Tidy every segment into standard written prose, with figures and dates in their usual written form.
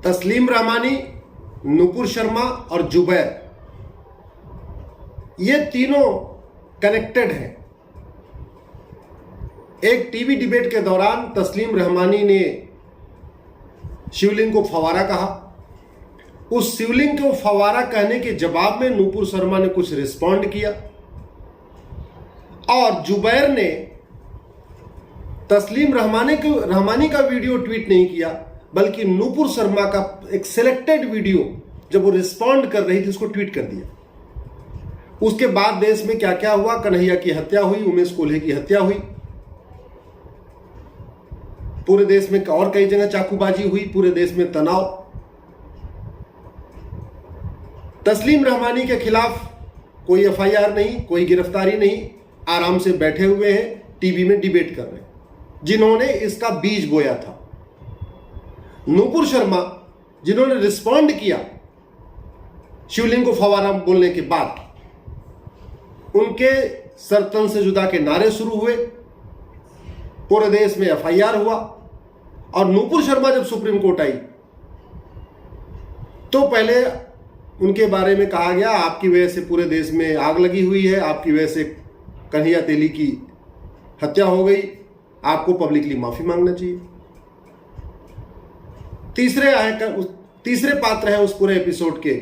तस्लीम रहमानी, नुपुर शर्मा और जुबैर, ये तीनों कनेक्टेड हैं। एक टीवी डिबेट के दौरान तस्लीम रहमानी ने शिवलिंग को फवारा कहा। उस शिवलिंग को फवारा कहने के जवाब में नुपुर शर्मा ने कुछ रिस्पॉन्ड किया और जुबैर ने तस्लीम रहमानी का वीडियो ट्वीट नहीं किया, बल्कि नुपुर शर्मा का एक सिलेक्टेड वीडियो जब वो रिस्पॉन्ड कर रही थी उसको ट्वीट कर दिया। उसके बाद देश में क्या क्या हुआ, कन्हैया की हत्या हुई, उमेश कोल्हे की हत्या हुई, पूरे देश में और कई जगह चाकूबाजी हुई, पूरे देश में तनाव। तस्लीम रहमानी के खिलाफ कोई एफआईआर नहीं, कोई गिरफ्तारी नहीं, आराम से बैठे हुए हैं, टीवी में डिबेट कर रहे हैं, जिन्होंने इसका बीज बोया था। नुपुर शर्मा जिन्होंने रिस्पॉन्ड किया शिवलिंग को फवारा बोलने के बाद, उनके सर तन से जुदा के नारे शुरू हुए, पूरे देश में एफआईआर हुआ और नुपुर शर्मा जब सुप्रीम कोर्ट आई तो पहले उनके बारे में कहा गया आपकी वजह से पूरे देश में आग लगी हुई है, आपकी वजह से कन्हैया तेली की हत्या हो गई, आपको पब्लिकली माफी मांगना चाहिए। तीसरे पात्र हैं उस पूरे एपिसोड के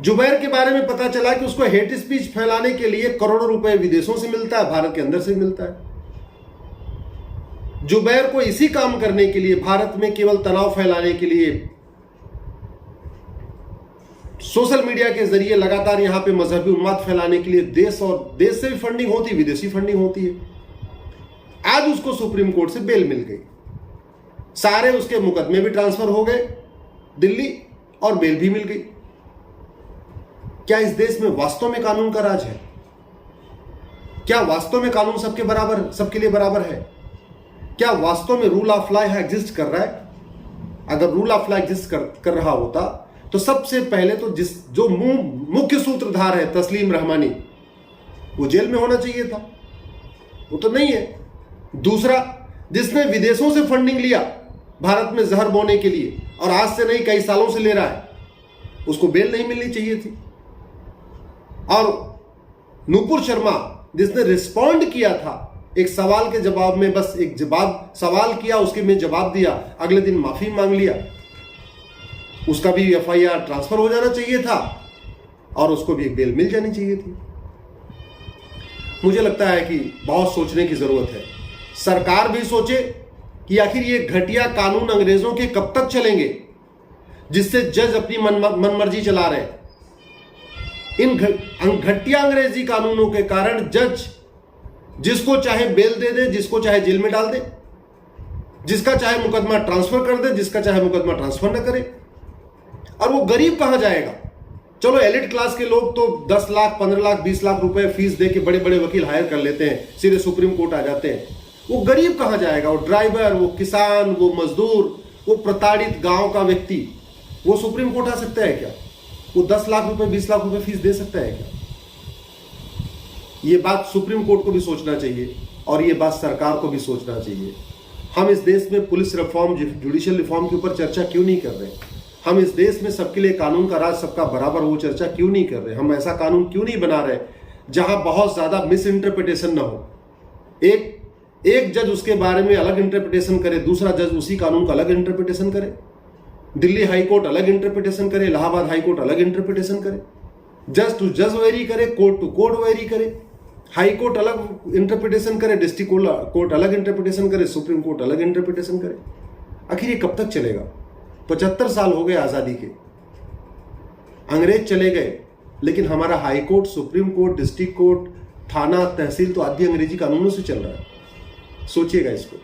जुबैर के बारे में पता चला कि उसको हेट स्पीच फैलाने के लिए करोड़ों रुपए विदेशों से मिलता है, भारत के अंदर से मिलता है। जुबैर को इसी काम करने के लिए, भारत में केवल तनाव फैलाने के लिए, सोशल मीडिया के जरिए लगातार यहां पे मजहबी उन्माद फैलाने के लिए देश से भी फंडिंग होती है, विदेशी फंडिंग होती है। आज उसको सुप्रीम कोर्ट से बेल मिल गई, सारे उसके मुकदमे भी ट्रांसफर हो गए दिल्ली और बेल भी मिल गई। क्या इस देश में वास्तव में कानून का राज है? क्या वास्तव में कानून सबके लिए बराबर है? क्या वास्तव में रूल ऑफ लॉ यहां एग्जिस्ट कर रहा है? अगर रूल ऑफ लॉ एग्जिस्ट कर रहा होता तो सबसे पहले तो जो मुख्य सूत्रधार है तस्लीम रहमानी, वो जेल में होना चाहिए था, वो तो नहीं है। दूसरा, जिसने विदेशों से फंडिंग लिया भारत में जहर बोने के लिए और आज से नहीं कई सालों से ले रहा है, उसको बेल नहीं मिलनी चाहिए थी। और नुपुर शर्मा जिसने रिस्पॉन्ड किया था एक सवाल के जवाब में, बस एक सवाल किया, उसके में जवाब दिया, अगले दिन माफी मांग लिया, उसका भी एफआईआर ट्रांसफर हो जाना चाहिए था और उसको भी एक बेल मिल जानी चाहिए थी। मुझे लगता है कि बहुत सोचने की जरूरत है। सरकार भी सोचे कि आखिर ये घटिया कानून अंग्रेजों के कब तक चलेंगे, जिससे जज अपनी मनमर्जी चला रहे हैं। इन घटिया अंग्रेजी कानूनों के कारण जज जिसको चाहे बेल दे दे, जिसको चाहे जेल में डाल दे, जिसका चाहे मुकदमा ट्रांसफर कर दे, जिसका चाहे मुकदमा ट्रांसफर न करे। और वो गरीब कहां जाएगा? चलो एलिट क्लास के लोग तो 10 लाख 15 लाख 20 लाख रुपए फीस दे के बड़े बड़े वकील हायर कर लेते हैं, सीधे सुप्रीम कोर्ट आ जाते हैं। वो गरीब कहां जाएगा? वो ड्राइवर, वो किसान, वो मजदूर, वो प्रताड़ित गांव का व्यक्ति, वो सुप्रीम कोर्ट आ सकता है क्या? वो 10 लाख रुपए 20 लाख रुपए फीस दे सकता है क्या? ये बात सुप्रीम कोर्ट को भी सोचना चाहिए और ये बात सरकार को भी सोचना चाहिए। हम इस देश में पुलिस रिफॉर्म, जुडिशियल रिफॉर्म के ऊपर चर्चा क्यों नहीं कर रहे? हम इस देश में सबके लिए कानून का राज सबका बराबर, वो चर्चा क्यों नहीं कर रहे? हम ऐसा कानून क्यों नहीं बना रहे जहां बहुत ज्यादा मिस इंटरप्रिटेशन ना हो? एक जज उसके बारे में अलग इंटरप्रिटेशन करे, दूसरा जज उसी कानून का अलग इंटरप्रिटेशन करे, दिल्ली हाई कोर्ट अलग इंटरप्रिटेशन करे, इलाहाबाद हाई कोर्ट अलग इंटरप्रिटेशन करे, जज टू जज वेरी करे, कोर्ट टू कोर्ट वेरी करे, हाई कोर्ट अलग इंटरप्रिटेशन करे, डिस्ट्रिक्ट कोर्ट अलग इंटरप्रिटेशन करे, सुप्रीम कोर्ट अलग इंटरप्रिटेशन करे। आखिर ये कब तक चलेगा? 75 साल हो गए आजादी के, अंग्रेज चले गए, लेकिन हमारा high court, supreme court, district court, थाना, तहसील तो आदि अंग्रेजी कानूनों से चल रहा है। सोचिएगा इसको।